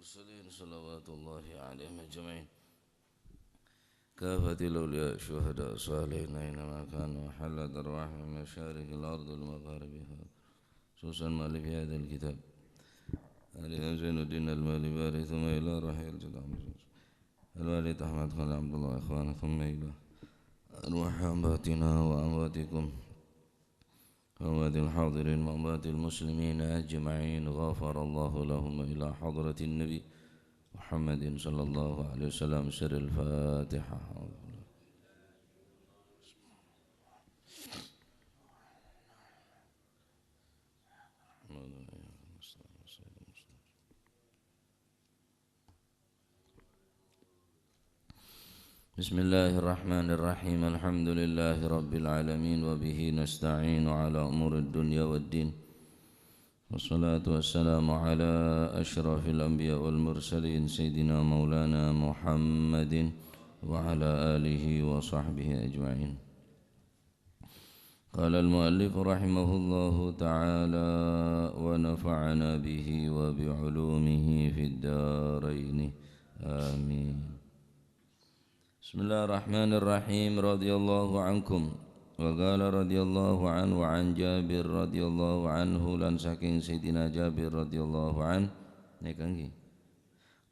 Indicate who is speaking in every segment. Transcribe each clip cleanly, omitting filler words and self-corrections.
Speaker 1: المرسلين صلوات الله عليهم أجمعين كافة الأولياء الشهداء الصالحين أينما كانوا وحلت أرواحهم من مشارق الأرض ومغاربها خصوصا ما في هذا الكتاب عليهم زين الدين المالباري ثم إلى رحيل الجدام الوالد أحمد خالد عبد الله إخوانا ثم إلى أرواح أمواتنا وأمواتكم وأموات الحاضرين وأموات المسلمين أجمعين غفر الله لهم إلى حضرة النبي محمد صلى الله عليه وسلم سر الفاتحة. بسم الله الرحمن الرحيم الحمد لله رب العالمين وبه نستعين على أمور الدنيا والدين والصلاة والسلام على أشرف الأنبياء والمرسلين سيدنا مولانا محمد وعلى آله وصحبه أجمعين. قال المؤلف رحمه الله تعالى ونفعنا به وبعلومه في الدارين آمين. Bismillahirrahmanirrahim. Radhiyallahu ankum. Wa qala radhiyallahu anhu an Jabir radhiyallahu anhu lan saking Sayyidina Jabir radhiyallahu an nikangi.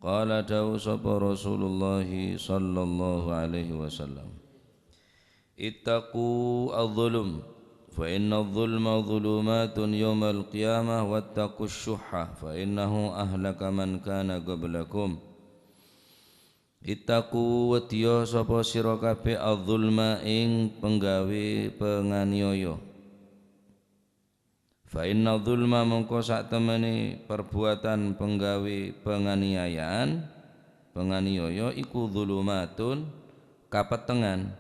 Speaker 1: Qala dawu sapa Rasulullah sallallahu alaihi wasallam. Ittaqu adh-dhulum fa inna adh-dhulma dhulumatun yawmal qiyamah wattaqu asy-syuhha fa innahu ahlaka man kana qablakum. Ittaqu wadiya sapa sira kabeh adzulma ing penggawe penganiaya. Fa inna dzulma mongko sak temene perbuatan penggawe penganiayaan penganiaya iku dzulumatun kapetengan.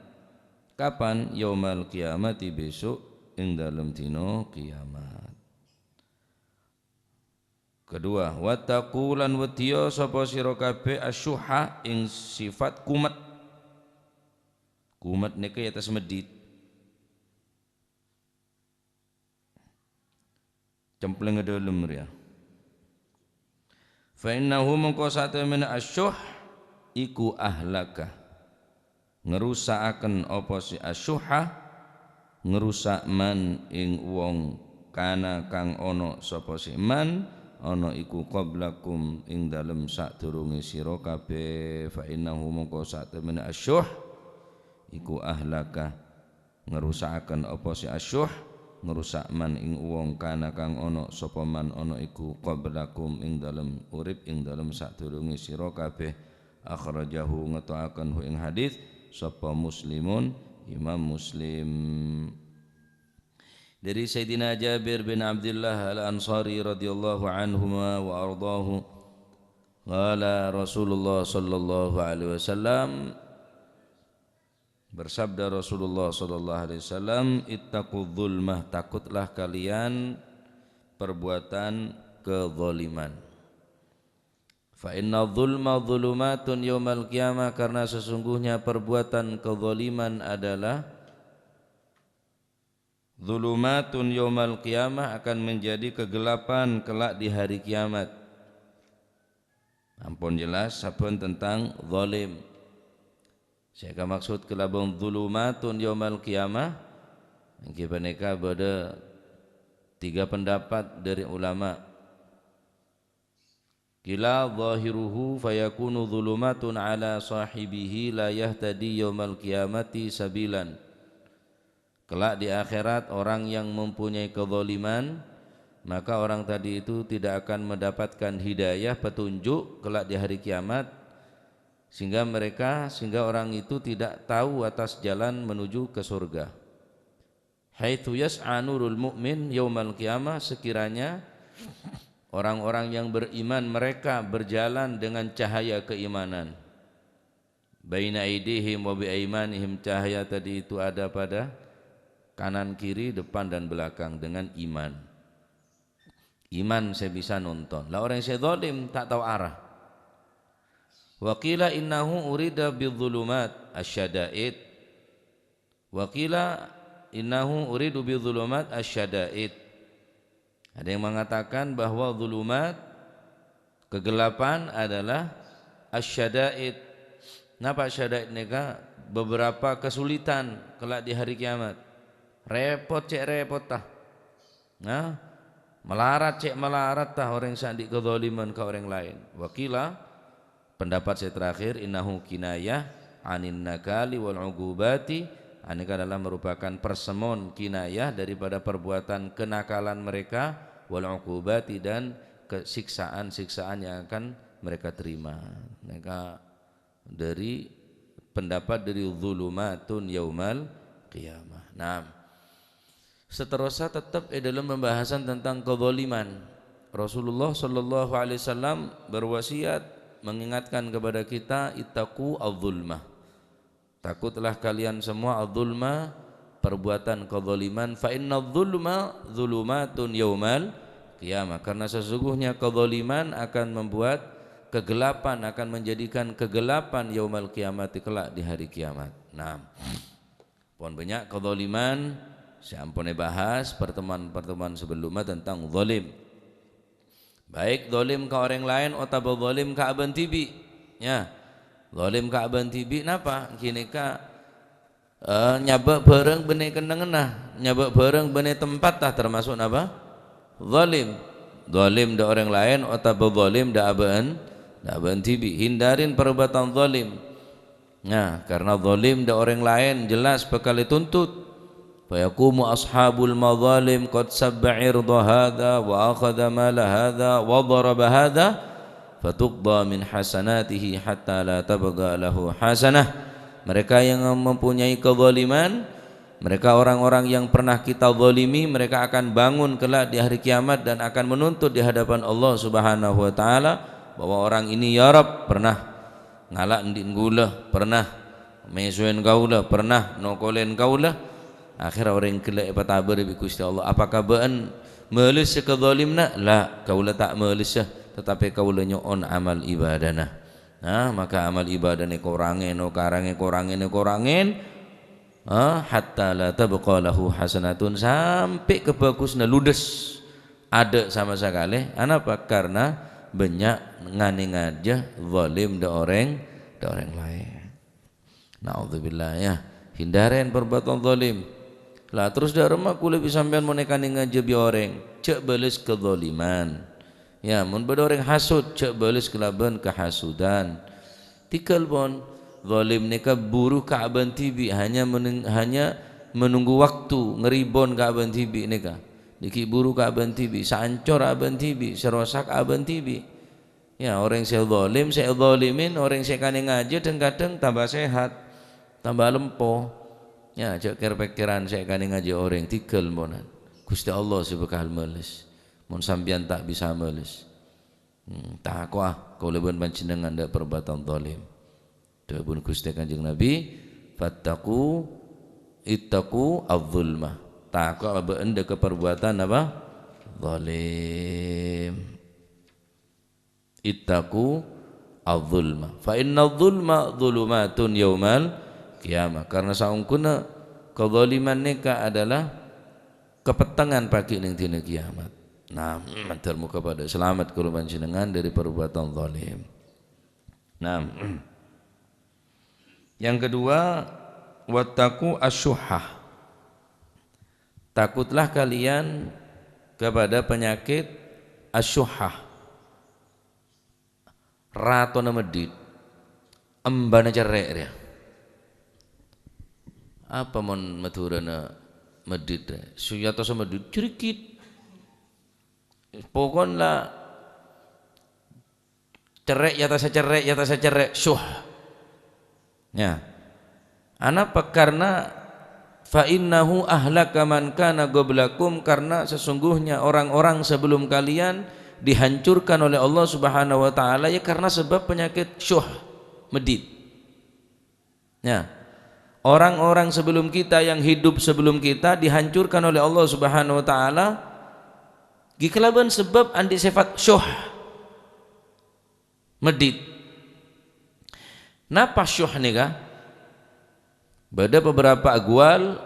Speaker 1: Kapan? Yaumal kiamati besok ing dalem dina kiamat. Kedua, wattaqu lan wadiya sapa sira kabeh asyuha ing sifat kumet. Kumet niki atas medit. Cempleng ngedelem ya. Fa innahu mongko satemene asyuh iku ahlaka. Ngerusakaken apa si asyuha ngerusak man ing wong kana kang ana sapa si man ana iku qablakum ing dalem sadurunge sira kabeh. Fa innahu mongko satemene asyuh iku ahlaka ngerusakaken apa si asyuh ngerusak man ing wong kana kang ana sapa man ana iku qablakum ing dalem urip ing dalem sadurunge sira kabeh. Akhrajahu ngetoaken hu ing hadis sapa Muslimun Imam Muslim. Dari Sayyidina Jabir bin Abdullah Al-Ansari radhiyallahu anhuma wa ardahu qala Rasulullah sallallahu alaihi wasallam bersabda Rasulullah sallallahu alaihi wasallam ittaqudz zulmah takutlah kalian perbuatan kezaliman. Fa inna dzulma dzulumatun yaumal qiyamah karena sesungguhnya perbuatan kezaliman adalah dzulumatun yaumal qiyamah akan menjadi kegelapan kelak di hari kiamat. Ampun jelas saben tentang zalim. Saya maksud kelabang dzulumatun yaumal qiyamah nggih paneka ada tiga pendapat dari ulama. Kila zahiruhu fayakunu dzulumatun ala sahibihi la yahtadi yaumal qiyamati sabilan. Kelak di akhirat orang yang mempunyai kezaliman maka orang tadi itu tidak akan mendapatkan hidayah petunjuk kelak di hari kiamat sehingga orang itu tidak tahu atas jalan menuju ke surga. Haitsu yas'a nurul mu'min yaumal qiyamah sekiranya orang-orang yang beriman mereka berjalan dengan cahaya keimanan. Baina aidihim wa bi aimanihim cahaya tadi itu ada pada kanan kiri depan dan belakang dengan iman. Iman saya bisa nonton. Lah orang yang saya zalim tak tahu arah. Wa qila innahu urida bidzulumat asyada'id. Wa qila innahu uridu bidzulumat asyada'id. Ada yang mengatakan bahwa zulumat Kegelapan adalah asyadaid. Napa asyadaid neka? Beberapa kesulitan kelak di hari kiamat. Repot cek repot tah. Nah, melarat cek melarat tah orang sandi kezaliman ke orang lain. Wakila pendapat saya terakhir innahu kinayah anin nakali wal ugubati. Ini adalah merupakan persemon kinayah daripada perbuatan kenakalan mereka wal uqubati dan siksaan-siksaan yang akan mereka terima. Mereka dari pendapat dari zulumatun yaumal qiyamah. Nah, seterusnya tetap dalam pembahasan tentang kezaliman. Rasulullah sallallahu alaihi wasallam berwasiat mengingatkan kepada kita ittaqu adz-zulmah. Takutlah kalian semua adz-zulma, perbuatan kezaliman, fa innadz-zulma dzulumatun yaumal qiyamah, karena sesungguhnya kezaliman akan membuat kegelapan, akan menjadikan kegelapan yaumal qiyamah kelak di hari kiamat. Nah, pun banyak kezaliman saya ampun bahas pertemuan-pertemuan sebelumnya tentang zalim. Baik zalim ke orang lain atau zalim ke aban tibi. Ya. Zalim ka aban tibi napa? Kini ka nyabak bareng benih kenengenah, nyabak bareng benih tempat tah termasuk apa? Zalim. Zalim da orang lain atau zalim da aban tibi. Hindarin perbuatan zalim. Nah, karena zalim da orang lain jelas bakal dituntut. Fa yaqumu ashabul madzalim qad sabba 'irda hadza wa akhadha mala hadza wa daraba hadza fatuqda min hasanatihi hatta la tabqa lahu hasanah. Mereka yang mempunyai kezaliman, mereka orang-orang yang pernah kita zalimi, mereka akan bangun kelak di hari kiamat dan akan menuntut di hadapan Allah Subhanahu wa taala bahwa orang ini ya Rabb pernah ngalak ndin gula, pernah mesuin kaula, pernah nokolen kaula. Akhir orang kelak patabar bi Gusti Allah, apakah beun meuleuh kezalimna? La, kaula tak meuleuh, tetapi kaula nyoon amal ibadana. Nah, maka amal ibadane korangin hatta la tabqa lahu hasanatun, sampai kebagusna ludes ada sama sekali. Kenapa? Karena banyak ngani ngajah zalim da orang lain. Naudzubillah ya. Hindarin perbuatan zalim. Lah terus da rumah kula bisa sampean monekani ngajah bi orang, cek balas kezaliman. Ya, mun beda orang hasud, cek balas kelaban kehasudan. Tikal pun zalim nika buru ka'ban tibi, hanya menunggu waktu ngeribon ka'ban tibi nika. Diki buru ka'ban tibi, sancor aban tibi, serosak aban tibi. Ya, orang saya zalimin, orang saya kane ngaji kadang tambah sehat, tambah lempoh. Ya, cek pikiran saya kane ngaji orang tikal monan. Gusti Allah subhanahu meles. Mun sampeyan tak bisa meles. Takwa kau leban panjenengan ndak perbuatan zalim. Dawuh Gusti Kanjeng Nabi, fattaqu ittaqu adz-zulma. Takwa beende ke perbuatan apa? Zalim. Ittaqu adz-zulma. Fa innadz-zulma dzulumatun yaumal qiyamah. Karena saungkuna kezaliman nika adalah kepetangan pagi ning dina kiamat. Nah, matur muka pada selamat kula panjenengan dari perbuatan zalim. Nah, yang kedua, wattaqu asyuhah. Takutlah kalian kepada penyakit asyuhah. Ratona medit, embana cerek dia. Apa mon maturana medit? Suyata sama medit cerikit. Pokoknya cerek ya tak cerek syuh. Ya. Anapa? Karena fa innahu ahlaka man kana qablakum, karena sesungguhnya orang-orang sebelum kalian dihancurkan oleh Allah Subhanahu wa taala ya karena sebab penyakit syuh, medit. Ya. Orang-orang sebelum kita yang hidup sebelum kita dihancurkan oleh Allah Subhanahu wa taala gikelaban sebab andi sifat syuh, medit. Napa syuh nika? Beda beberapa agwal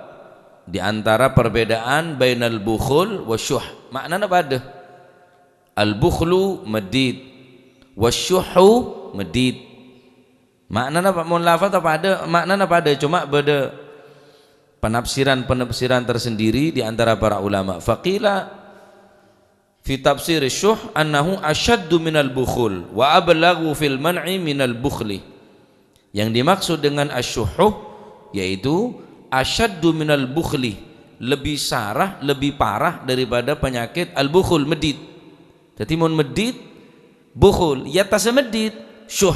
Speaker 1: di antara perbedaan bainal bukhul wa syuh. Maknanya pada al bukhlu medit, wasyuhu medit. Maknanya apa? Mun lafaz apa ada? Maknanya apa ada? Cuma beda penafsiran tersendiri di antara para ulama. Faqila fi tafsir syuh annahu asyaddu minal bukhul wa ablaghu fil man'i minal bukhli. Yang dimaksud dengan asyuhu yaitu asyaddu minal bukhli, lebih sarah, lebih parah daripada penyakit al-bukhul, medit. Jadi mun medit bukhul ya tas medit syuh.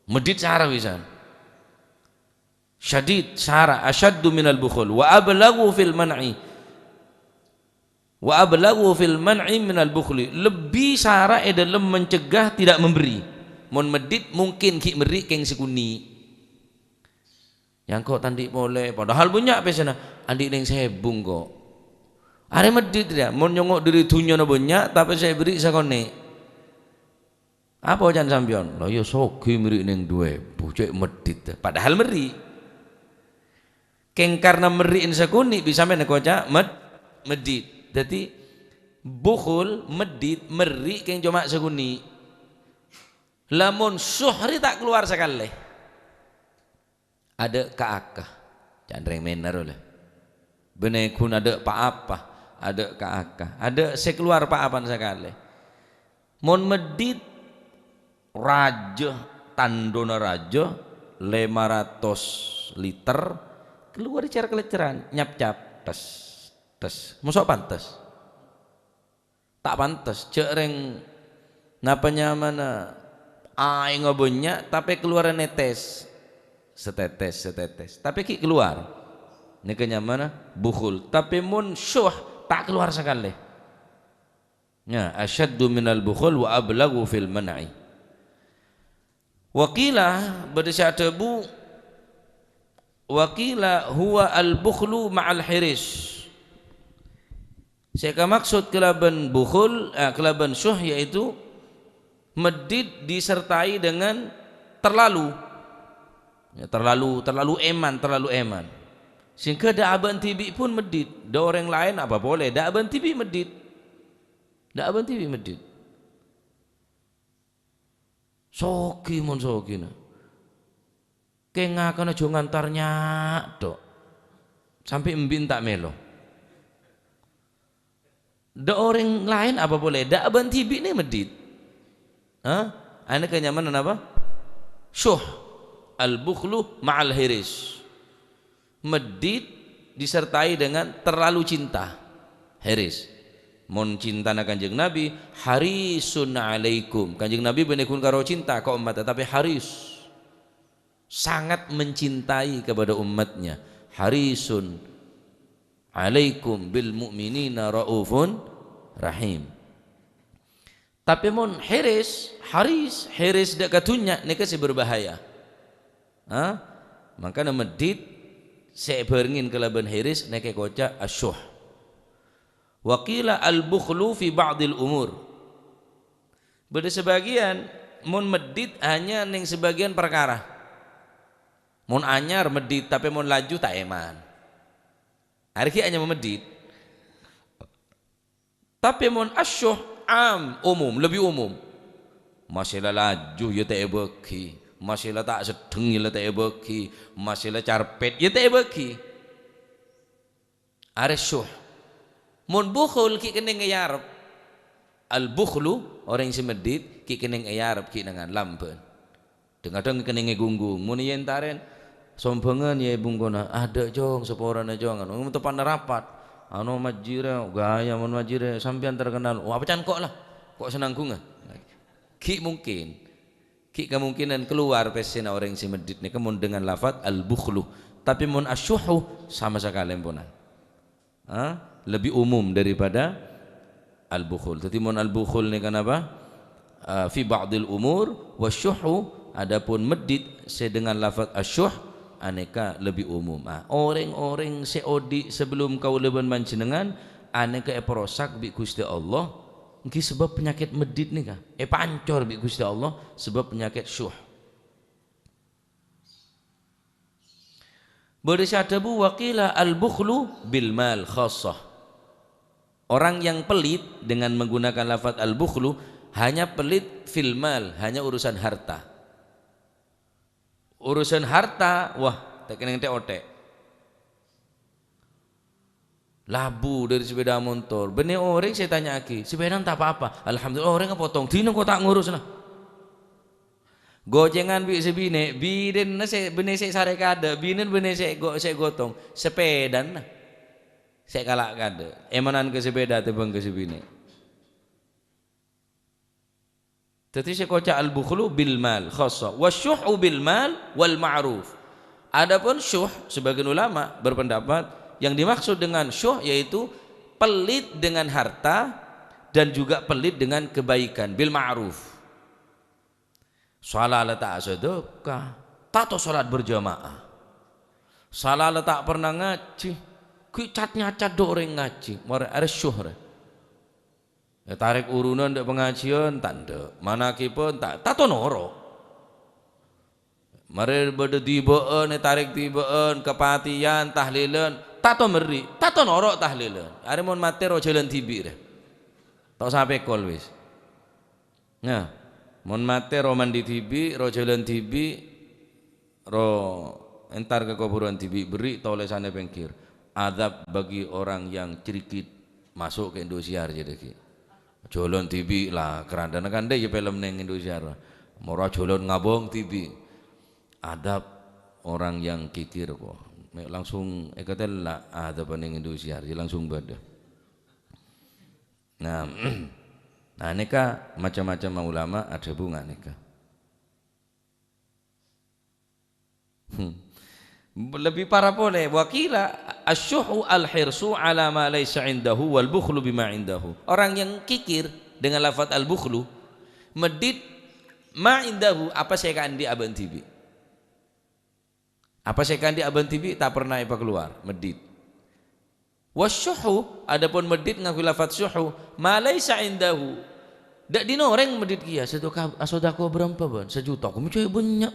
Speaker 1: Medit sarah pisan. Syadid sarah asyaddu minal bukhul wa ablaghu fil man'i. Wa ablaghu fil man'i minal bukhli. Lebih sarah dalam mencegah tidak memberi. Mun medit mungkin ki meri keng sekuni. Yang kok tandik boleh padahal punya pesana andik ning sebung kok. Are medit dia mun nyongok diri dunya na banyak tapi saya beri sakone. Apa jan sampeyan? Lah ya sogi meri ning duwe bocek medit. Padahal meri. Keng karena meriin sekuni bisa men kocak medit. Jadi bukhul medit meri keng cuma sekuni. Lamun syuhri tak keluar sekali. Ada keakah. Candreng mener oleh. Benekun ada pak apa? Ada keakah. Ada sekeluar pak apan sekali. Mon medit raja tandona raja 500 liter keluar di cara keleceran nyap-cap tes masuk pantas tak pantas cereng napanya mana aing ngobonya tapi keluar netes setetes tapi ki keluar ini kenyamana bukhul tapi mun syuh tak keluar sekali ya asyaddu minal bukhul wa ablaghu fil man'i. Wakilah berdasarkan wakilah huwa al-bukhlu ma'al hiris. Saya maksud kelaban bukhul, kelaban syuh yaitu medit disertai dengan terlalu, ya, terlalu eman. Sehingga dak aban tibi pun medit. Da orang lain apa boleh? Dak aban tibi medit. Sogi mun sogi na. Kengakan aja ngantarnya dok. Sampai embin tak melo. Da orang lain apa boleh? Da aban tibi ni medit. Ana kenyamanan apa? Syuh al-bukhlu ma'al hiris. Medit disertai dengan terlalu cinta. Hiris. Mon cinta na kanjeng Nabi harisun alaikum. Kanjeng Nabi benekun karo cinta ke umatnya tapi haris sangat mencintai kepada umatnya. Harisun alaikum bil mu'minina raufun rahim. Tapi mon haris dak katunya nika si berbahaya. Makanya medit saya beringin kelaban haris nika koca asyuh. Wakila al-bukhlu fi ba'dil umur. Beda sebagian mun medit hanya ning sebagian perkara. Mun anyar medit tapi mun laju tak eman. Hari hanya medit. Tapi mun asyuh umum, lebih umum. Masalah laju ya tak beki, masalah tak sedeng ya tak beki, masalah carpet ya tak beki. Are syuh. Mun bukhul ki kening ngayarep. Al bukhlu orang yang semedit ki kening ngayarep ki dengan lampen. Kadang kening gunggung. Mun yen taren sombongan ya bungkona ada jong seporana jong anu tepan rapat. Anu majire gaya mun majire sampean terkenal. Oh apa can kok lah. Kok senang kunga. Ki mungkin. Ki kemungkinan keluar pesena orang yang semedit ni kemun dengan lafaz al bukhlu. Tapi mun asyuhu sama sekali empunan. Lebih umum daripada al-bukhul. Jadi mun al-bukhul ni kan apa? Fi ba'dil umur wasyuhu adapun medit dengan lafaz asyuh aneka lebih umum. Orang-orang seodi sebelum kau leban manjenengan aneka eprosak bi Gusti Allah nggih sebab penyakit medit ni kah? Pancor bi Gusti Allah sebab penyakit syuh. Berdasarkan waqila al-bukhlu bil mal khassah. Orang yang pelit dengan menggunakan lafaz al-bukhlu hanya pelit fil mal, hanya urusan harta. Urusan harta, wah tak kena otek. Labu dari sepeda motor. Benih orang saya tanya lagi, sepeda tak apa-apa. Alhamdulillah orang potong. Dino kau tak ngurus lah. Gocengan bi sebine, biden na se benih saya sare kada, binen benih saya gotong. Sepeda na. Saya kalak kada. Emanan ke sepeda tebang ke sebine. Jadi saya kocak al-bukhlu bil mal khassa wa syuhu bil mal wal ma'ruf. Adapun syuh sebagian ulama berpendapat yang dimaksud dengan syuh yaitu pelit dengan harta dan juga pelit dengan kebaikan bil ma'ruf. Salat tak sedekah, tato salat berjamaah. Salat tak pernah ngaji, kicatnya cat doreng ngaji, mare ada syuh. Ya, tarik urunan dek pengajian tanda manaki pun tak tato noro mari berde tibaan tarik tibaan kepatian tahlilan tato meri tato noro tahlilan are mon mate ro jalan tibi deh tak sampai kol wis nah mon mate ro mandi tibi ro jalan tibi ro entar ke kuburan tibi beri tolesane pengkir adab bagi orang yang cerikit masuk ke Indosiar jadi Jolon TV lah kerandana kan deh ya film neng Indonesia mora jolon ngabong TV adab orang yang kikir kok langsung ekatel lah adab neng Indonesia dia langsung beda nah nah neka macam-macam ulama ada bunga neka lebih parah boleh wakila asyuhu al-hirsu ala ma laysa indahu wal bukhlu bima indahu. Orang yang kikir dengan lafaz al-bukhlu medit ma indahu apa saya kan di aban tibi. Apa saya kan di aban tibi tak pernah apa keluar medit. Wasyuhu adapun medit ngaku lafaz syuhu ma laysa indahu. Dak dinoreng medit kia sedekah berapa ban? 1 juta. Aku mencoy banyak.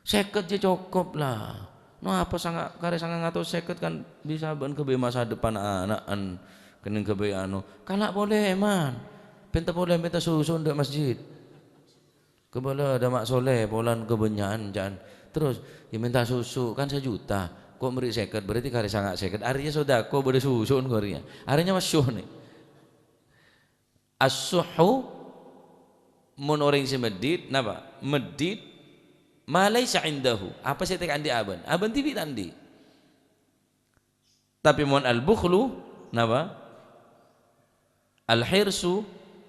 Speaker 1: Seket je cukup lah. No apa sangat kare sangat ngatur seket kan bisa ban kebe masa depan anak-an kening kebe anu. Kalak boleh man. Penta boleh minta susu ndak masjid. Kebala ada mak soleh polan kebenyan jangan. Terus ya minta susu kan 1 juta. Kok beri seket berarti kare sangat seket. Artinya sedekah beri susu ngorinya. Artinya masyuh nih. As-suhu mun orang si medit napa? Medit malaysa indahu apa saya tekan di aban tibi tandi tapi mon al-bukhlu napa al-hirsu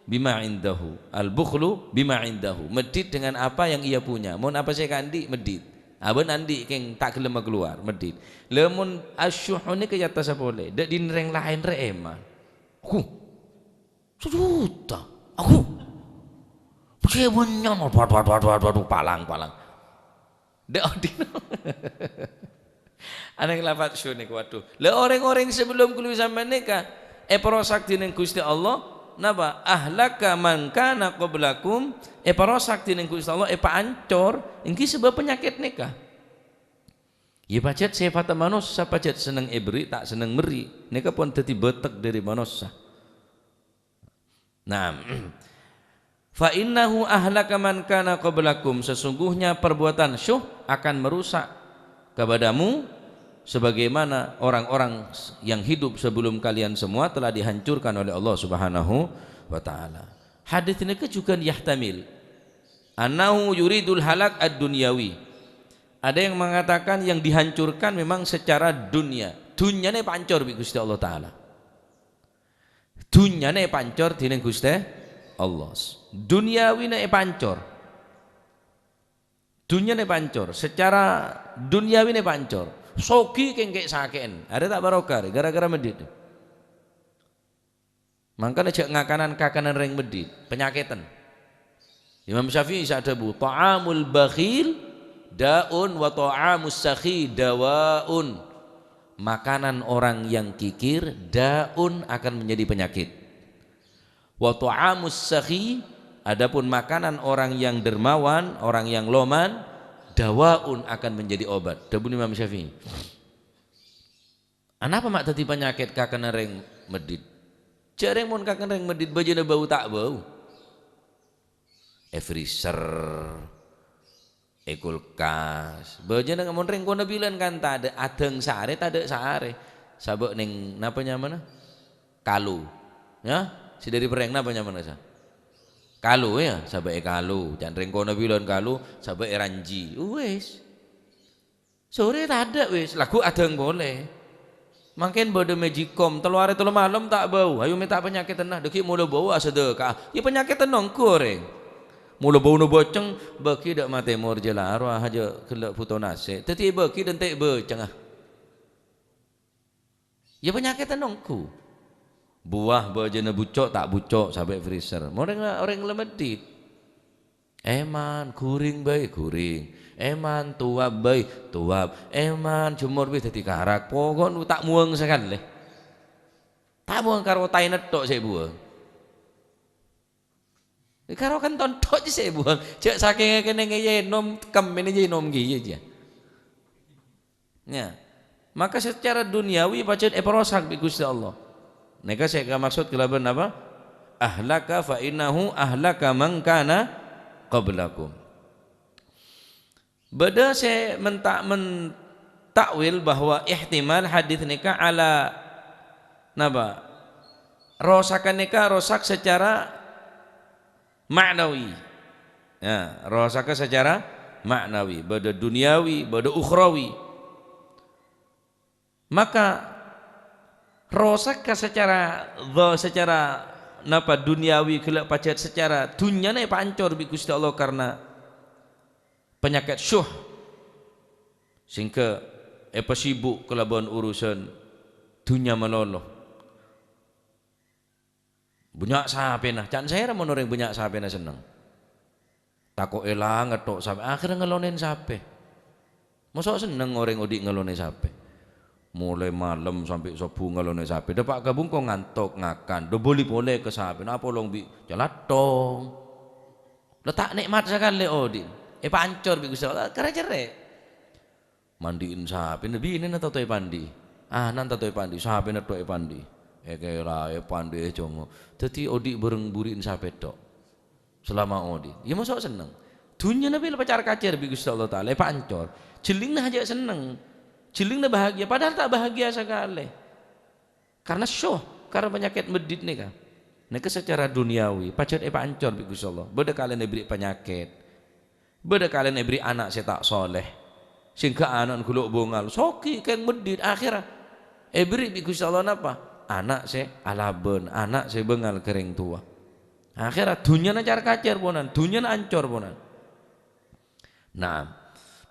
Speaker 1: bima indahu al-bukhlu bima indahu medit dengan apa yang ia punya mon apa saya kandi medit aban andi keng tak gelem keluar medit lemun asyuh ni ke atas boleh dak dinreng lain re eman aku sejuta aku punya waduh palang dek odino anak lafaz syunik waduh le orang-orang sebelum kulu sampai nikah parosak dinen Gusti Allah napa ahlaka man kana qablakum parosak dinen Gusti Allah ancor engki sebab penyakit nikah ya pacet sifat manusia pacet seneng ibri tak seneng meri nikah pun dadi betek dari manusia nah fa innahu ahlaka man kana qablakum sesungguhnya perbuatan syuh akan merusak kepadamu sebagaimana orang-orang yang hidup sebelum kalian semua telah dihancurkan oleh Allah Subhanahu wa taala. Hadis ini juga yahtamil annahu yuridul halak ad-dunyawi. Ada yang mengatakan yang dihancurkan memang secara dunia. Dunyane pancor bi Gusti Allah taala. Dunyane pancor dening Gusti Allah. Duniawi ne pancor. Dunia ne pancor. Secara duniawi ne pancor. Sogi kengkek saken. Ada tak barokah gara-gara medit. Mangkane cek ngakanan kakanan reng medit, penyakitan. Imam Syafi'i sadabu ta'amul bakhil daun wa ta'amus sakhi dawaun. Makanan orang yang kikir daun akan menjadi penyakit. Wa ta'amus sakhi adapun makanan orang yang dermawan, orang yang loman, dawaun akan menjadi obat. Dabun Imam Syafi'i. Anapa mak tadi penyakit kakana reng medit? Jareng mun kakana reng medit bajana bau tak bau. freezer, kulkas. Baja nang mon reng kono bilan kan tak ada adeng sare, tak ada sare. Sabuk ning napa nyamana? Kalu. Ya, si dari pereng napa nyamana sa? Kalu ya, sabuk kalu. Jan reng kono bilan kalu, sabuk ranji. Wis. Sore tak ada wis, lagu adeng boleh. Makin bodo magicom, telu hari telu malam tak bau. Ayo minta penyakit tenah, deki mula bau sedekah. Ya penyakit tenang koreng. Mula bau nu boceng, beki dak mate mor je lah arwah aja kelak puto nase. Teti beki dan tek becengah. Ya penyakit tenangku. Buah bejana bucok tak bucok sampai freezer. Orang lemedit. Eman kuring baik kuring. Eman tuab baik tuab. Eman jumur baik dadi karak. Pokon tak muang sekali. Tak muang karo tai netok saya buang. Karo kan tontok je saya buang. Cek saking kene ngeye nom kem ini je nom giye je. Ya. Maka secara duniawi pacet perosak bi Gusti Allah. Neka saya maksud kelaban apa? Ahlaka fa innahu ahlaka man kana qablakum. Beda saya mentakwil bahwa ihtimal hadis nikah ala napa? Rosakan nikah rosak secara maknawi. Ya, rosakan secara maknawi, beda duniawi, beda ukhrawi. Maka rosakan secara napa duniawi kelak pacet secara dunyane pancor bi Gusti Allah karena penyakit syuh sehingga sibuk kelaban urusan dunia meloloh. Banyak sahape nah, can saya ramon orang banyak sahape nah seneng. Tako elang ngetok sahape, akhirnya ngelonin sahape. Masa seneng orang odik ngelonin sahape. Mulai malam sampai subuh ngelonin sahape. Dapat gabung kok ngantuk ngakan, do boleh ke sahape. Napa long bi jalatong. Letak nikmat sekali odik. Pancor bi Gusti Allah, kare cerek. Mandiin sahape, nabi ini nata toy pandi. Nan toy pandi, sahape nata toy pandi. Kira pandai jongo. Jadi odik bareng buriin sahape tok. Selama odik, ya masuk seneng. Dunia nabi lepas cara kacer bi Gusti Allah Taala pancor. Jelingna aja seneng, jelingna bahagia. Padahal tak bahagia sekali. Karena syuh, karena penyakit medit nih kan. Nek secara duniawi, pancor pancor bi Gusti Allah. Beda kalian diberi penyakit, beda kalian diberi anak saya tak soleh. Sehingga anak guluk bongal, soki kan medit akhirat. Beri bi Gusti Allah napa? Anak saya alaben, anak saya bengal kering tua. Akhirat dunia najar kacer ponan, dunia ancor ponan. Nah,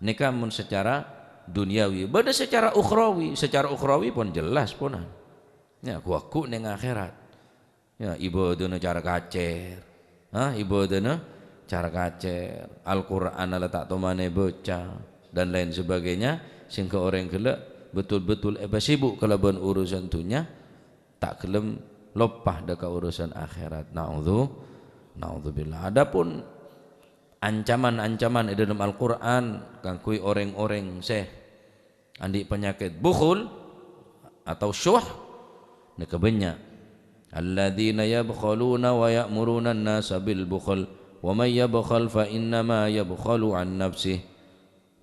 Speaker 1: nikah mun secara duniawi, beda secara ukhrawi pun jelas ponan. Ya, kuaku neng akhirat. Ya, ibadah cara kacer, ibadah cara kacer. Al-Quran letak tomane baca dan lain sebagainya, sehingga orang gelak betul-betul sibuk kelaban urusan dunia. Tak kelem lopah deka urusan akhirat. Naudzubillah. Adapun ancaman-ancaman di dalam Al-Qur'an kangkui orang-orang andi penyakit bukhul atau syuh neka banyak. Alladzina yabkhaluna wa ya'muruna an-nasa bil bukhl wa may yabkhal fa innama yabkhalu an nafsih.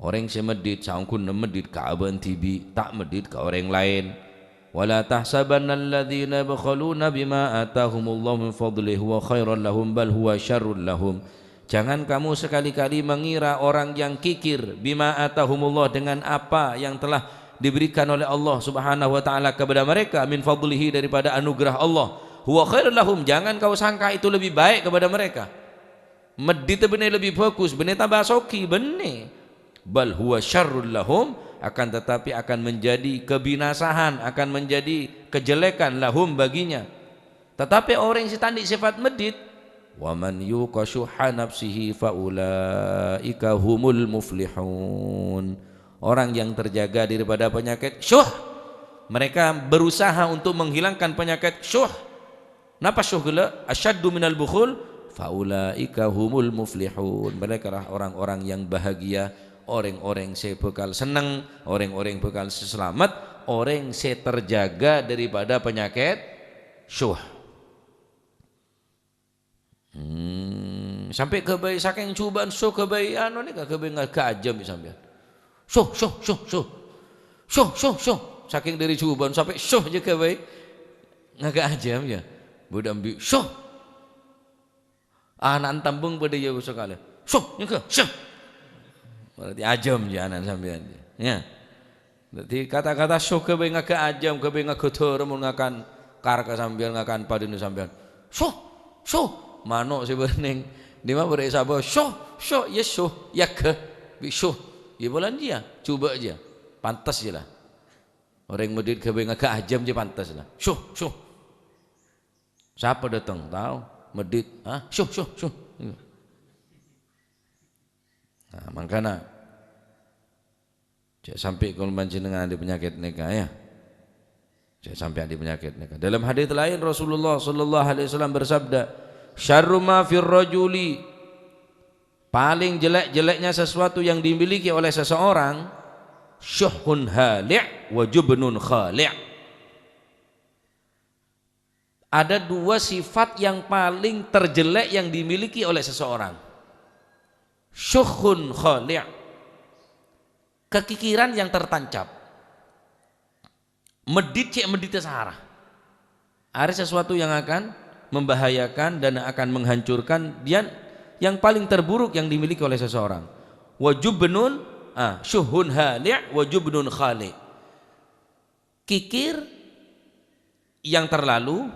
Speaker 1: Orang semedit sangkun medit ka aban tibi tak medit ka orang lain. Wala tahsabanna alladhina yabkhaluna bima atahumullahu min fadlihi huwa khairan lahum bal huwa syarrul lahum. Jangan kamu sekali-kali mengira orang yang kikir bima atahumullah dengan apa yang telah diberikan oleh Allah Subhanahu wa taala kepada mereka min fadlihi daripada anugerah Allah. Huwa khairan lahum, jangan kau sangka itu lebih baik kepada mereka. Medit benih lebih bagus, benih tambah soki benih. Bal huwa syarrul lahum, akan tetapi akan menjadi kebinasaan, akan menjadi kejelekan lahum baginya. Tetapi orang yang tanduk sifat medit, wa man yuqa syuhha nafsihi faulaika humul muflihun. Orang yang terjaga daripada penyakit syuh, mereka berusaha untuk menghilangkan penyakit syuh. Napa syuh gila? Asyaddu minal bukhul faulaika humul muflihun. Mereka lah orang-orang yang bahagia, orang-orang saya bekal senang, orang-orang bekal selamat, orang saya terjaga daripada penyakit syuh. Sampai kebaik saking cobaan so kebaik anu nih kebaik nggak kajam sampean. So saking dari cobaan sampai so aja kebaik nggak kajam ya. Budak ambil so. Anak tambung pada ya sekali. So nyeka so. Berarti ajam ya anak sampean. Ya. Berarti kata-kata so kebaik nggak kajam kebaik nggak kotor mun ngakan karka sampean ngakan padinu sampean. So mano si bening di mana berisa bahwa so yes so ya ke so ya bulan dia coba aja pantas je lah orang medit kebaik nggak kajam je pantas lah so siapa datang tahu medit so nah makanya sampai kalau panjenengan ada penyakit neka ya sampai ada penyakit neka. Dalam hadis lain Rasulullah sallallahu alaihi wasallam bersabda, syarru ma fir rajuli, paling jelek-jeleknya sesuatu yang dimiliki oleh seseorang, syuhun hali' wa jubnun khali'. Ada dua sifat yang paling terjelek yang dimiliki oleh seseorang. Syuhun khali', kekikiran yang tertancap. Medit sahara. Ada sesuatu yang akan membahayakan dan akan menghancurkan dia, yang paling terburuk yang dimiliki oleh seseorang. Wajubnun syuhun hali' wajubnun khali'. Kikir yang terlalu,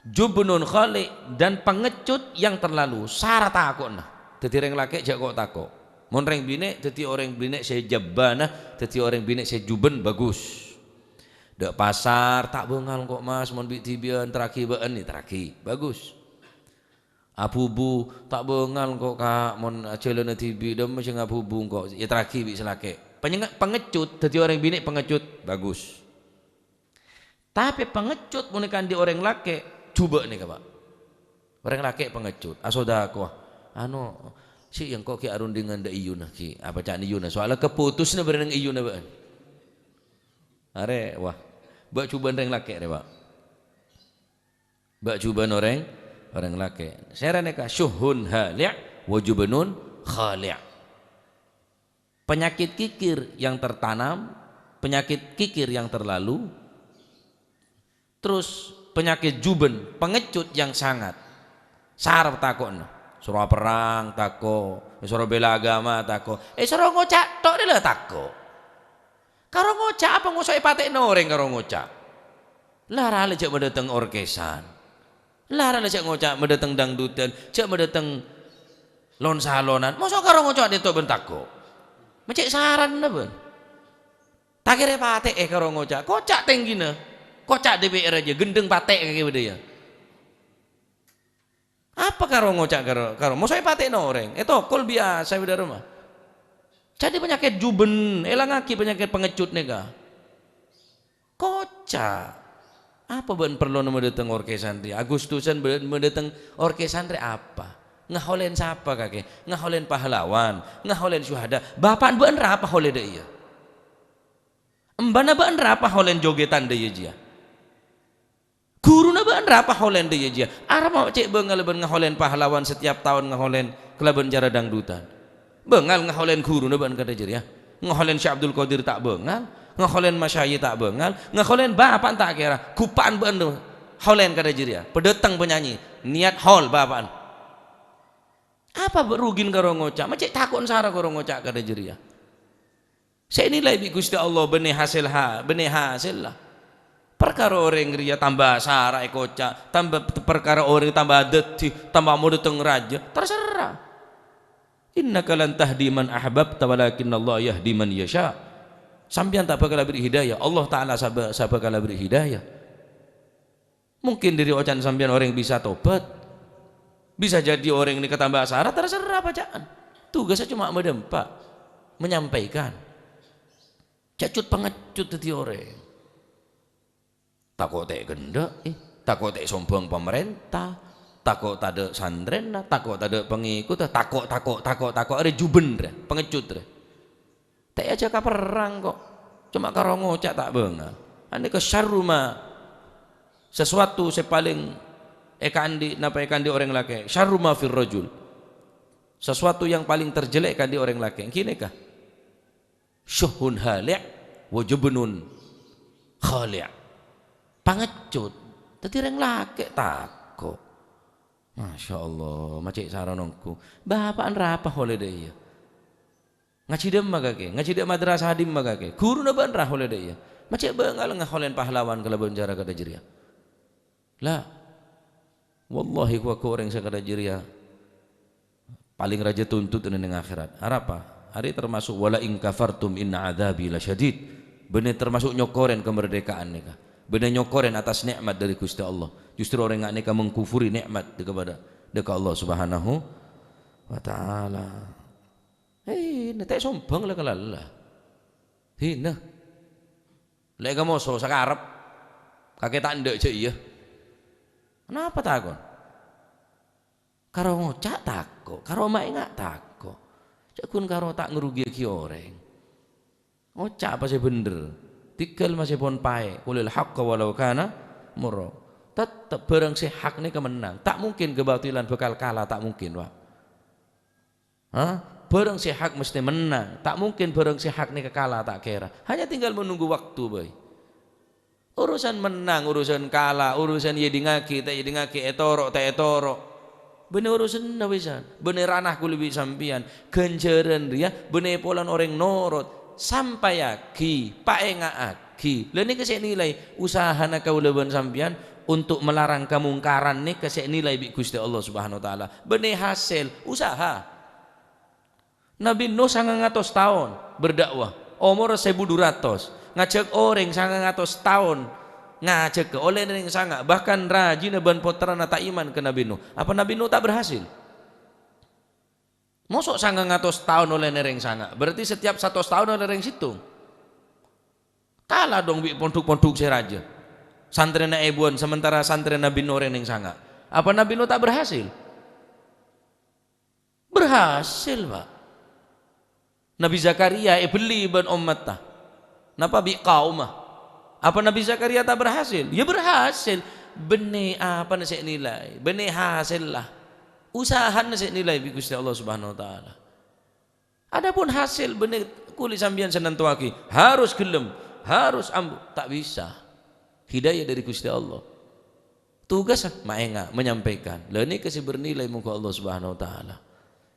Speaker 1: jubnun khali', dan pengecut yang terlalu. Sara takutna. Dadi orang laki jak kok takut. Mun reng bine dadi orang bine saya jabana, dadi orang bine saya juben bagus. Dek pasar tak bengal kok mas, mon bik tibian teraki been nih teraki bagus. Apubu tak bengal kok kak, mon celana tibi dem macam apubu kok ya teraki bik selake. Pengecut, jadi orang bini pengecut bagus. Tapi pengecut munikan di orang laki coba nih pak. Orang laki pengecut. Asoda aku, si yang kok ki arun dengan da iyuna ki apa cak iyuna soalnya keputusnya berenang iyuna been. Are wah. Bak cubaan orang laki re pak. Bak cubaan orang laki. Saya raneka syuhun hali' wajubnun khali'. Penyakit kikir yang tertanam, penyakit kikir yang terlalu, terus penyakit juben, pengecut yang sangat. Sarap takon. Suruh perang tako, suruh bela agama tako, suruh ngocak tok dia tako. Karo ngocak apa ngosok patek noreng karo ngocak. Lara le cek mendatang orkesan. Lara le cek ngocak mendatang dangdutan, cek mendatang lon salonan. Mosok karo ngocak itu bentako. Macek saran na ben. Takire patek karo ngocak. Kocak tenggina. Kocak DPR aja gendeng patek kaki bedaya. Apa karo ngocak karo mosok patek noreng. Kol biasa beda rumah. Jadi penyakit juben, elang aki penyakit pengecut nega. Kocak. Apa ben perlu mendatang orkesan ri? Agustusan mendatang orkesan ri apa? Ngaholen siapa kakek? Ngaholen pahlawan, ngaholen syuhada. Bapak ben apa hole de iya? Embana ben apa holen jogetan de iya? Guruna ben apa holen de iya? Arab mau cek bengal ben ngaholen pahlawan setiap tahun ngaholen kelaban cara dangdutan. Bengal ngaholen guru na ban kada jer ya. Ngaholen Syekh Abdul Qadir tak bengal, ngaholen Masyayikh tak bengal, ngaholen bapak tak kira. Kupaan ban holen kada jer ya. Pedeteng penyanyi, niat hol bapak. Apa berugin karo ngocak? Macam takut sara karo ngocak kada jer ya. Saya nilai bi Gusti Allah benih hasil lah. Perkara orang ria tambah sara kocak, tambah perkara orang tambah deti, tambah mau dateng raja, terserah. Innaka lan tahdi man ahbabta walakin Allah yahdi man yasha. Sampeyan tak bakal beri hidayah, Allah taala bakal beri hidayah. Mungkin dari ocan sampeyan orang bisa tobat. Bisa jadi orang ini ketambah syarat terserah bacaan. Tugasnya cuma medempak, menyampaikan. Cacut pengecut tadi orang. Takut tak gendak, takut tak sombong pemerintah. Takut tak ada santren, takut tak ada pengikut, takut ada juben, pengecut. Tak aja ka perang kok, cuma karo ngocak tak bengal. Ane ke syarruma sesuatu sepaling ekandi napa ekandi orang laki syarruma fir rajul Sesuatu yang paling terjelek di orang laki. Kini kah? Syuhun hali' wa jubnun khali'. Pangecut. Dadi orang laki tako. Masya Allah, macik saranongku. Bapaan rapa oleh dia. Ngaji dem magake, ngaji dem madrasah dim magake. Guru na ban rah oleh dia. Macik bengal ngaholen pahlawan kalau benjara kada jeria. Lah. Wallahi ku orang sakada jeria. Paling raja tuntut dengan akhirat. Apa? Hari termasuk wala in kafartum inna adzabi lasyadid. Benar termasuk nyokoren kemerdekaan nikah. Benar nyokoren atas nikmat dari Gusti Allah. Justru orang yang nikah mengkufuri nikmat kepada Allah Subhanahu wa taala. Nanti sombong lah kalala. Hina. Lek kamu so sakarep kakek tak ndek je iya. Kenapa takon? Karo ngocak tako, karo mak enggak tako. Cakun karo tak ngerugi ki orang. Ngocak pasti bener. Tikal masih pon pae. Qulil haqqa walau kana murra. Tetap barang si hak ni kemenang. Tak mungkin kebatilan bakal kalah, tak mungkin, Pak. Barang si hak mesti menang. Tak mungkin barang si hak ni kekalah tak kira. Hanya tinggal menunggu waktu, boy. Urusan menang, urusan kalah, urusan ye dingaki, tak ye dingaki, etorok, tak etorok. Bener urusan nawisan, bener ranah kulibi sampian, genjeren dia, bener polan orang norot, sampai aki, paenga aki. Lain kesek nilai usaha nak kau leban sampian untuk melarang kemungkaran ni kesek nilai bi Gusti Allah Subhanahu Wa Taala. Bener hasil usaha. Nabi Nuh 900 tahun berdakwah, umur 1200, ngajak orang 900 tahun. Ngajak ke oleh yang sangat bahkan rajin ban potrana tak iman ke Nabi Nuh. Apa Nabi Nuh tak berhasil? Mosok 900 tahun oleh nereng sangat. Berarti setiap 100 tahun oleh nereng situ. Kalah dong bi ponduk-ponduk si raja. Santren Ebuan sementara santren Nabi Nuh yang sangat. Apa Nabi Nuh tak berhasil? Berhasil, Pak. Nabi Zakaria beli ban ummata. Napa bi qaumah? Apa Nabi Zakaria tak berhasil? Ya berhasil. Benih apa nasi nilai? Benih hasil lah. Usaha nasi nilai bi Gusti Allah Subhanahu Wa Taala. Adapun hasil benih kulit sambian senantuaki harus gelem, harus ambu, tak bisa. Hidayah dari Gusti Allah. Tugas maenga menyampaikan. Lah ini kasih bernilai muka Allah Subhanahu Wa Taala.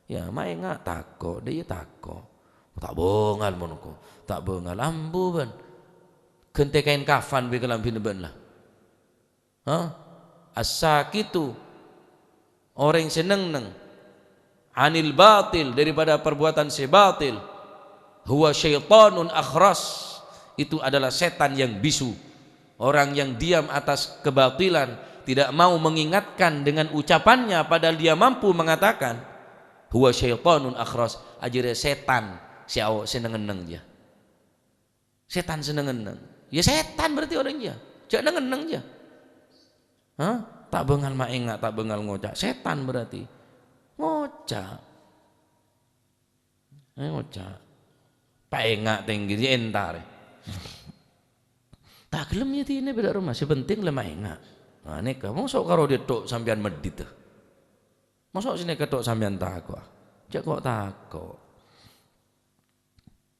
Speaker 1: Ya maenga tako, dia tako. Tak bongal monoko, tak bongal ambu ban. Kente kain kafan be kelam bin lah. As-sakitu orang seneng anil batil daripada perbuatan si batil. Huwa syaitanun akhras. Itu adalah setan yang bisu. Orang yang diam atas kebatilan, tidak mau mengingatkan dengan ucapannya padahal dia mampu mengatakan. Huwa syaitanun akhras. Ajire setan siao seneng-neng dia. Setan seneng-neng. Ya setan berarti orangnya. Jangan nengeneng dia. Tak bengal maenga, tak bengal ngocak. Setan berarti. Ngocak. Ngocak. Paenga tinggi dia entar. Tak gelem ya ini beda rumah. Sepenting lemah enga. Nah ini kamu sok karo dia tok sampean medit. Masuk sini ketok sampean takok. Cek kok takok.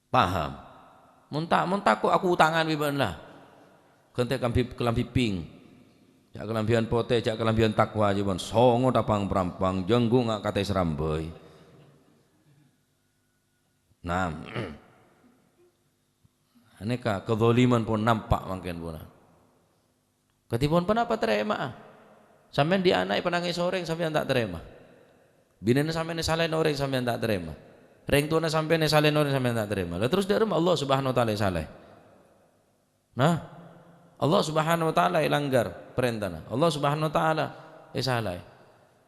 Speaker 1: Paham? Muntak kok aku utangan wiban lah. Kente kelambi ping. Jak kelambian pote, jak kelambian takwa jebon. Songo tapang perampang, jenggu ngak kate serambai. Nah. Aneka kezaliman pun nampak mungkin pun. Ketipun pun apa terima? Sampean di anak penangis orang sampean tak terima. Binene sampean salahin orang sampean tak terima. Reng tuana sampai nesalen orang sampai tak terima. Lalu terus dari Allah Subhanahu Wa Taala saleh. Nah, Allah Subhanahu Wa Taala langgar perintahnya. Allah Subhanahu Wa Taala salah.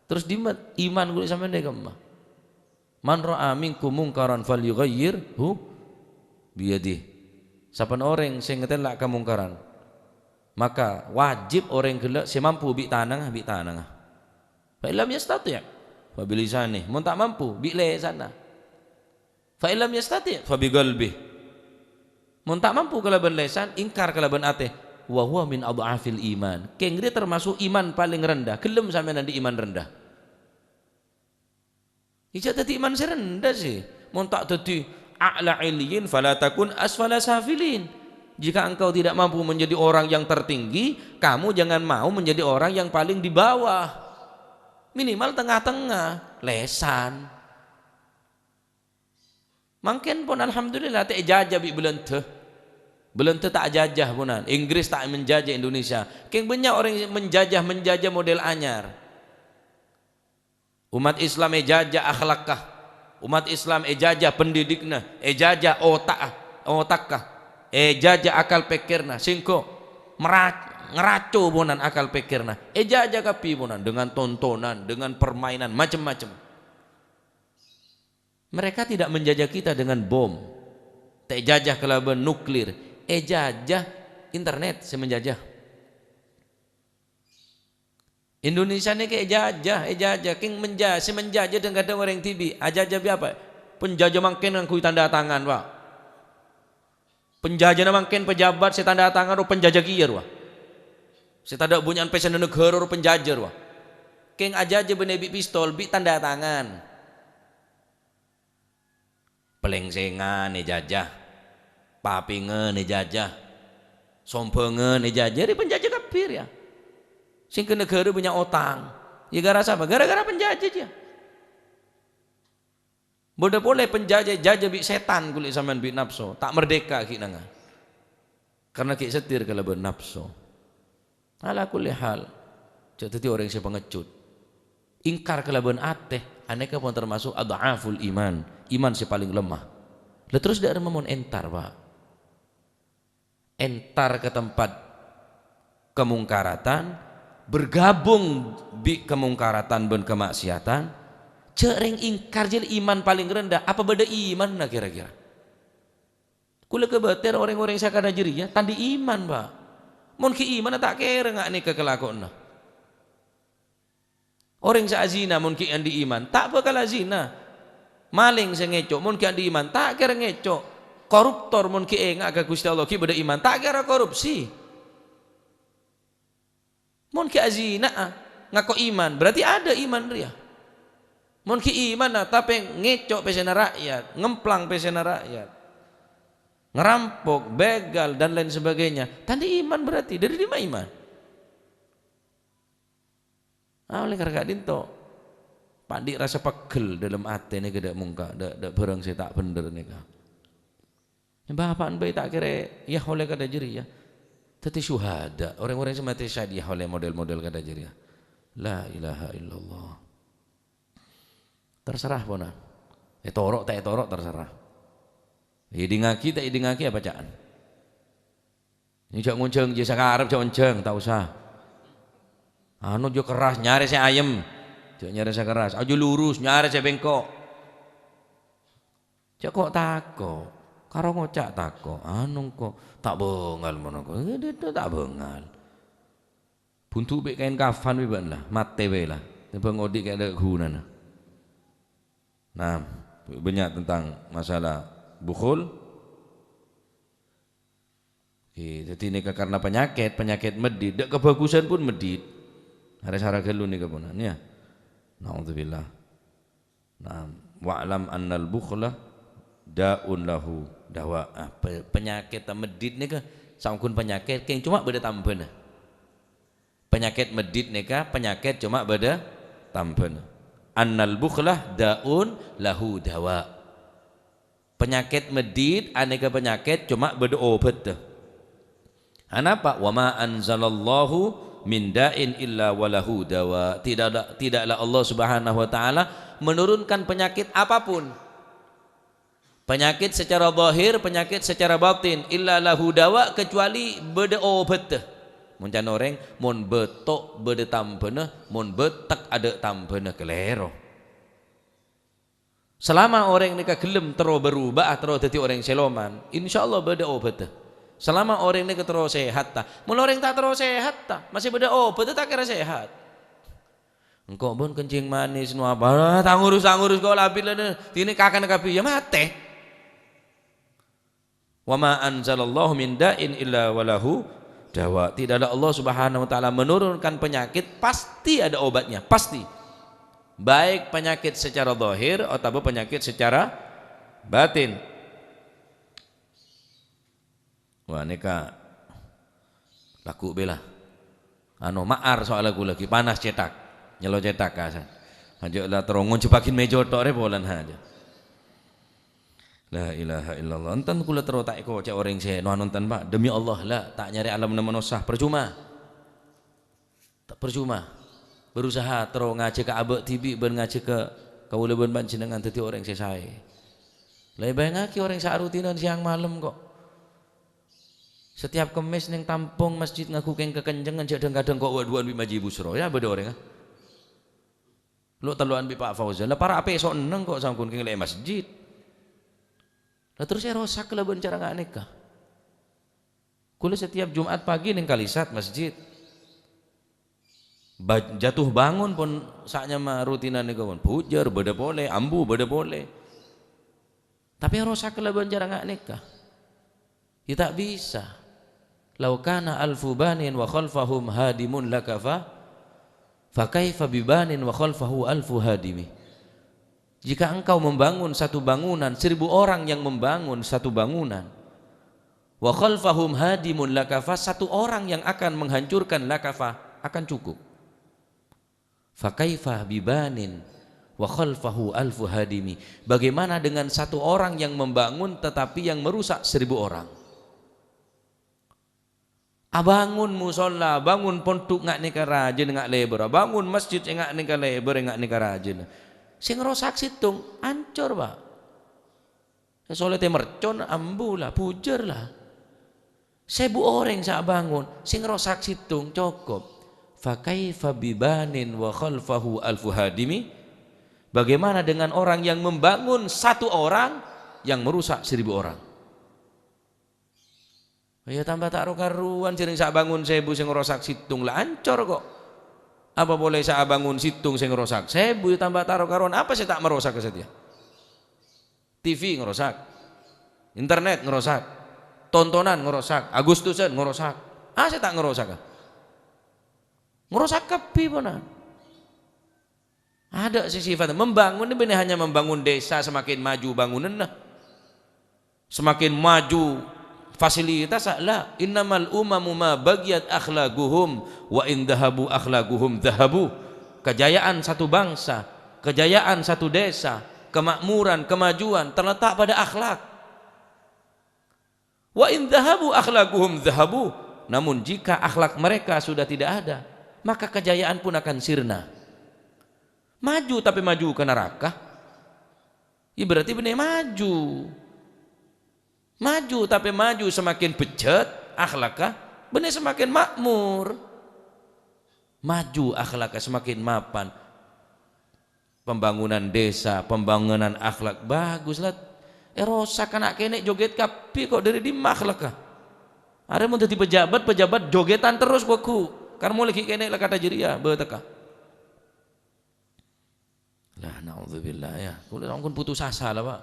Speaker 1: Terus dimat iman gue sampai dek mah. Man ra'a minkum munkaran falyughayyirhu biyadihi. Sapan orang sing ngetelak kemungkaran, maka wajib orang gelak semampu bi tanang. Fa illam yastati' fa bilisani. Mun tak mampu bi lisanah. Fa illam yastati' fa biqalbi. Mun tak mampu kalaban lisan, ingkar kalaban ate. Wa huwa min adhafil iman. Kengri termasuk iman paling rendah. Gelem sampean di iman rendah. Ijak tadi iman serendah sih. Mun tak tadi a'la iliyin fala takun asfala safilin. Jika engkau tidak mampu menjadi orang yang tertinggi, kamu jangan mau menjadi orang yang paling di bawah. Minimal tengah-tengah, lesan. Mungkin pun alhamdulillah tak jajah bi belente. Belente tak jajah punan. Inggris tak menjajah Indonesia. Keng banyak orang yang menjajah model anyar. Umat Islam jajah akhlakah. Umat Islam jajah pendidikna, jajah otakkah. Jajah akal pikirna, singko ngeraco punan akal pikirna. Jajah kapi punan dengan tontonan, dengan permainan macam-macam. Mereka tidak menjajah kita dengan bom, tak jajah kelaban nuklir, jajah internet semenjajah. Indonesia ni kayak jajah, king semenjajah dengan kadang orang TV, ajajah apa? Penjajah makin ngakui tanda tangan, pak. Penjajah makin pejabat saya tanda tangan, ro penjajah kier, pak. Saya tanda bunyian pesan negara, ro penjajah, pak. King ajajah benebi pistol, bi tanda tangan. Pelengsengan jajah, papingan jajah, sompengan jajah, di penjajah kafir ya. Sing ke negara punya otang, ya gara apa? Gara-gara penjajah dia. Bodoh boleh penjajah jajah bi setan kulit sampean bi nafsu, tak merdeka kita nggak. Karena kita setir kalau bernafsu. Ala kulli hal, jadi orang yang pengecut, ingkar kelaban ateh, aneka pun termasuk adhaful iman. Iman si paling lemah. Lalu terus dia memon entar, pak. Entar ke tempat kemungkaratan, bergabung di kemungkaratan dan kemaksiatan, cereng ingkar jadi iman paling rendah. Apa beda iman nah kira-kira? Kula kebatir orang-orang saya kada jerinya tandi iman, pak. Mon ki iman tak kira nggak nih kekelakuan. Orang sa zina mon ki andi iman tak bakal zina. Maling saya ngecok, mun ki andi iman tak kira ngecok. Koruptor mun ki enggak ke Gusti Allah ki beda iman tak kira korupsi. Mun ki azina ngako iman berarti ada iman dia. Mun ki iman tapi ngecok pesena rakyat, ngemplang pesena rakyat, ngerampok, begal dan lain sebagainya. Tandi iman berarti dari lima iman. Oleh karena dinto Pandi rasa pegel dalam hati ni kedak muka, dak barang saya tak bener ni kah. Bapak bayi tak kira ya oleh kada jeri ya. Tetapi syuhada orang-orang semati syahid ya oleh model-model kada jeri ya. La ilaha illallah. Terserah pona. Torok tak torok terserah. Idingaki tak idingaki apa caan. Ini jak ngunceng je sakarep jak ngunceng tak usah. Anu jo keras nyari saya ayam. Nyari saya keras, aja lurus, nyari saya bengkok. Cak kok tako, karo ngocak tako, anu kok tak bengal mana kok, itu tak bengal. Buntu bek kain kafan biban lah, mate be lah, tebang odik kayak ada guna. Nah, banyak tentang masalah bukhul. Jadi ini karena penyakit medit, dak kebagusan pun medit. Harus harga lu nih kepunannya. Na'udzubillah. Nah, wa'lam annal bukhla da'un lahu dawa. Penyakit medit ni ke sangkun penyakit yang cuma beda tambana. Penyakit medit ni ke penyakit cuma beda tambana. Annal bukhla da'un lahu dawa. Penyakit medit aneka penyakit cuma beda obat. Kenapa? Wa ma anzalallahu min da'in illa walahu dawa. Tidaklah Allah Subhanahu wa taala menurunkan penyakit apapun. Penyakit secara zahir, penyakit secara batin, illa lahu dawa kecuali beda obat. Mun can orang mun betok beda tampena, mun betek ada tampena kelero. Selama orang ni gelem terus berubah terus jadi orang seloman, insyaallah beda obat. Selama orang ini terus sehat ta, mun orang tak terus sehat ta, masih beda obat tak kira sehat. Engkau pun kencing manis nu apa, tak ngurus kau labil lah, tini kakan kapi ya mate. Wa ma anzalallahu min da'in illa walahu dawa. Tidaklah Allah Subhanahu wa taala menurunkan penyakit pasti ada obatnya, pasti. baik penyakit secara zahir atau penyakit secara batin. Wah neka laku bela anu maar soal aku lagi panas cetak nyelo cetak kasan aja lah terongon cepakin meja tok repolan aja. La ilaha illallah. Enten kula terotak ko cek orang saya nonton Pak. Demi Allah lah tak nyari alam menosah percuma. Tak percuma. Berusaha terus ngaji ke abek tibi ben ngaji ke kawula ben panjenengan dadi orang saya. Lah bayangake orang sak rutinan siang malam kok. Setiap kemis ning tampung masjid ngaku keng kekenjengan kadang-kadang kok waduan bi maji busro ya beda orang. Lu teluan bi Pak Fauzan. Lah para ape sok eneng kok sangkun keng le masjid. Lah terus saya rosak lah cara nggak nikah. Kula setiap Jumat pagi ning Kalisat masjid. Jatuh bangun pun saknya mah rutinan niku pun pujar beda boleh, ambu beda boleh. Tapi rosak lah cara nggak nikah. Ya tak bisa. Lau kana alfu banin wa khalfahum hadimun lakafa fa kaifa bibanin wa khalfahu alfu hadimi. Jika engkau membangun satu bangunan, 1000 orang yang membangun satu bangunan, wa khalfahum hadimun lakafa, satu orang yang akan menghancurkan lakafa akan cukup. Fa kaifa bibanin wa khalfahu alfu hadimi. Bagaimana dengan satu orang yang membangun tetapi yang merusak 1000 orang? Bangun musola, bangun pondok ngak nikah rajin ngak lebar, bangun masjid ngak nikah lebar ngak nikah rajin. Sing ngerosak situng ancur Pak. Soalnya teh mercon ambulah pujerlah. 1000 orang sak bangun sing ngerosak situng cukup. Fa kaifa bibanin wa khalfahu alfu hadimi. Bagaimana dengan orang yang membangun satu orang yang merusak 1000 orang? Ya tambah tak karuan sering sak bangun 1000 sing ngerosak situng lah ancur kok. Apa boleh saya bangun situng saya ngerosak 1000 tambah taruh karuan apa saya tak merosak saja. TV ngerosak, internet ngerosak, tontonan ngerosak, Agustusan ngerosak. Saya tak ngerosak. Ngerosak kepi ponan. Ada sifat membangun ini benar hanya membangun desa semakin maju bangunan semakin maju fasilitas lah. Innamal umamu ma bagiyat akhlaquhum wa in dhahabu akhlaquhum dhahabu. Kejayaan satu bangsa, kejayaan satu desa, kemakmuran, kemajuan terletak pada akhlak. Wa in dhahabu akhlaquhum dhahabu. Namun jika akhlak mereka sudah tidak ada, maka kejayaan pun akan sirna. Maju tapi maju ke neraka. Ya berarti benar maju. Maju tapi maju semakin bejat akhlakah benar semakin makmur. Maju akhlakah semakin mapan. Pembangunan desa, pembangunan akhlak baguslah. Rosak anak kene joget kapi kok dari di akhlakah. Ada mau jadi pejabat jogetan terus kok ku. Karena mulai kene lah kata jeria beteka. Lah naudzubillah ya. Kulo langsung putus asa lah Pak.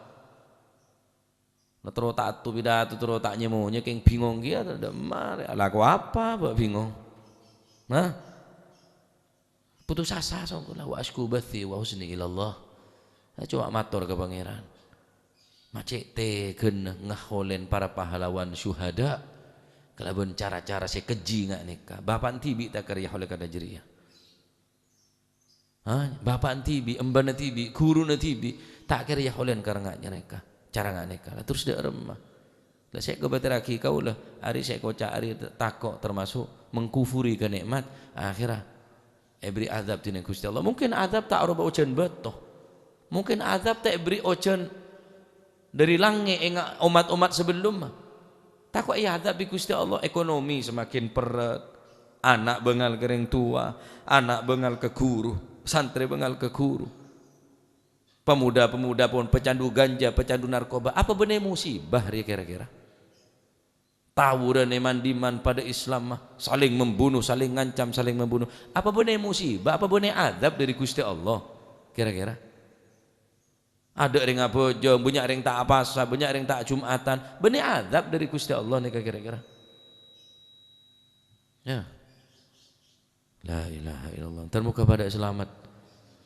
Speaker 1: Nah terus tak tu pidato terus tak nyemunya keng bingung dia ada mari laku apa Pak bingung. Nah putus asa sangkulah wa asku bathi wa husni ilallah. Coba matur ke pangeran. Macet tegen ngaholen para pahlawan syuhada. Kalaban cara-cara saya keji ngak nikah. Bapak tibi tak karya oleh kada jeria. Bapak tibi, embana tibi, guru na tibi tak karya oleh karena ngak nikah. Cara nggak nikah terus dia remah lah saya kebateraki kau lah hari saya kocak hari takok termasuk mengkufuri kenikmat akhirah beri azab tina Gusti Allah. Mungkin azab tak roba ocean beto, mungkin azab tak beri ocean dari langit enggak umat-umat sebelum takok iya azab di Gusti Allah. Ekonomi semakin peret, anak bengal kering tua, anak bengal ke guru, santri bengal ke guru. Pemuda-pemuda pun pecandu ganja, pecandu narkoba. Apa benar musibah dia kira-kira? Tawuran eman-diman pada Islam mah saling membunuh, saling ngancam, saling membunuh. Apa benar musibah? Apa benar azab dari Gusti Allah? Kira-kira? Ada ring apa jom, banyak ring tak apasa, banyak ring tak jumatan. Benar azab dari Gusti Allah nih kira-kira? Ya. La ilaha illallah. Termuka pada selamat.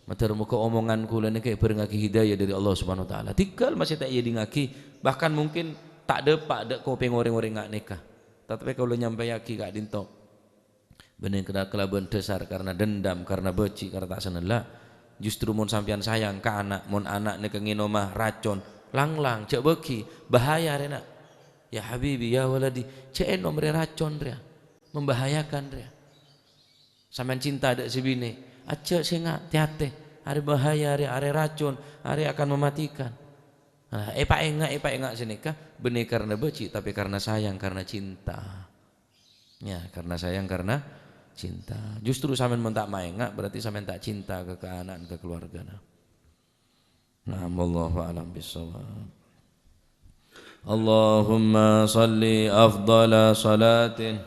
Speaker 1: Mater muka omongan kula ni kayak berengaki hidayah dari Allah Subhanahu wa taala. Tinggal masih tak iya dingaki, bahkan mungkin tak depak dek kau pengoreng-oreng ngak nikah. Tapi kalau nyampe yaki kak dintok. Bener kena kelabuan dasar karena dendam, karena beci, karena tak senela. Justru mun sampean sayang ke anak, mun anak ni kengin omah racun, lang cek beki, bahaya rena. Ya habibi ya waladi, cek nomor racun dia, membahayakan dia. Sampean cinta dek si bini, acek singa tiate, hari bahaya, hari racun, hari akan mematikan. Nah, epak engak senikah, benih karena beci, tapi karena sayang, karena cinta. Ya, karena sayang, karena cinta. Justru sampean mentak maengak, berarti sampean tak cinta ke anak, ke keluarga. Nah, wallahu a'lam bissawab. Allahumma salli afdala salatin